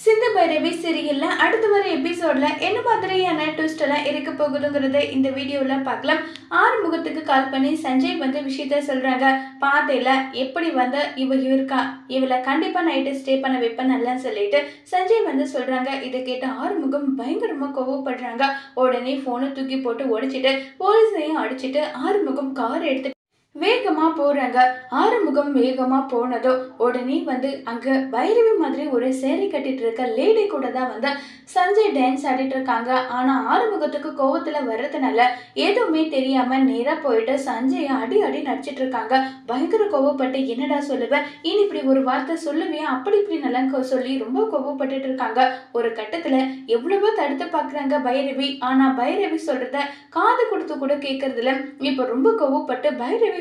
சிந்து பைரவி சீரியல்ல அடுத்து வர எபிசோட்ல என்ன மாதிரியான ட்விஸ்ட் எல்லாம் இருக்க போகுதுங்கிறத இந்த வீடியோல பார்க்கலாம். ஆறுமுகத்துக்கு கால் பண்ணி சஞ்சய் விஷயத்த சொல்றாங்க. பாத்தையில எப்படி இவ இருக்கா, இவளை கண்டிப்பா நைட்டு ஸ்டே பண்ண வைப்பேன் நல்லா சொல்லிட்டு சஞ்சய் சொல்றாங்க. இதை கேட்டு ஆறுமுகம் பயங்கரமா கோவப்படுறாங்க. உடனே போனை தூக்கி போட்டு உடைச்சிட்டு போலீஸையும் அடிச்சிட்டு ஆறுமுகம் கார் எடுத்து வேகமா போறாங்க. ஆறுமுகம் வேகமா போனதும் உடனே அங்க பைரவி மாதிரி ஒரு சேலை கட்டிட்டு இருக்க லேடி கூட தான் சஞ்சய் டான்ஸ் ஆடிட்டு இருக்காங்க. ஆனா ஆறுமுகத்துக்கு கோவத்துல வர்றதுனால எதுவுமே தெரியாம நேரா போயிட்டு சஞ்சய அடி அடி நடிச்சிட்டு இருக்காங்க. பயங்கர கோவப்பட்டு என்னடா சொல்லுவேன், இனி இப்படி ஒரு வார்த்தை சொல்லுவேன் அப்படி இப்படி நல்லா சொல்லி ரொம்ப கோவப்பட்டுட்டு இருக்காங்க. ஒரு கட்டத்துல எவ்வளவோ தடுத்து பாக்குறாங்க பைரவி. ஆனா பைரவி சொல்றத காது கொடுத்து கூட கேட்கறதுல இப்ப ரொம்ப கோவப்பட்டு பைரவி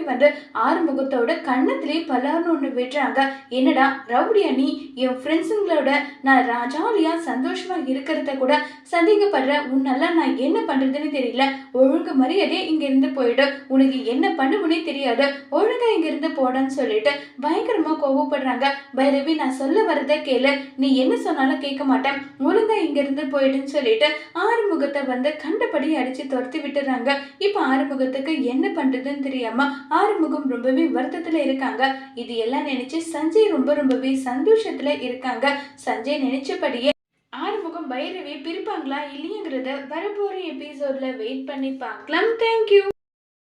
ஆறுமுகத்தோட கண்ணத்திலே பலார்னு ஒண்ணு விடுறாங்க. என்னடா ரவுடியா நீ, என் ஃப்ரெண்ட்ஸுங்களோட நான் ஜாலியா சந்தோஷமா இருக்கிறத கூட சந்தேகப்படுற உன்னெல்லாம் நான் என்ன பண்றதுன்னு தெரியல. ஒழுங்கு மரியாதையே இங்க இருந்து போயிடு, உனக்கு என்ன பண்ணுவனே தெரியாது, ஒழுங்கா இங்க இருந்து போடன்னு சொல்லிட்டு பயங்கரமா கோவப்படுறாங்க. பைரவி நான் சொல்ல வரத கேளு, நீ என்ன சொன்னாலும் கேட்க மாட்டேன், ஒழுங்கா இங்க இருந்து போயிடுன்னு சொல்லிட்டு ஆறுமுகத்தை கண்டபடி அடிச்சு துரத்தி விட்டுறாங்க. இப்ப ஆறுமுகத்துக்கு என்ன பண்றதுன்னு தெரியாம ஆறுமுகம் ரொம்பவே வருத்தத்துல இருக்காங்க. இது எல்லாம் நினைச்சு சஞ்சய் ரொம்பவே சந்தோஷத்துல இருக்காங்க. சஞ்சய் நினைச்சபடியே ஆறுமுகம் பைரவி பிரிப்பாங்களா இல்லையங்கிறத வரப்போற எபிசோட்ல வெயிட் பண்ணி பார்க்கலாம். தேங்க்யூ.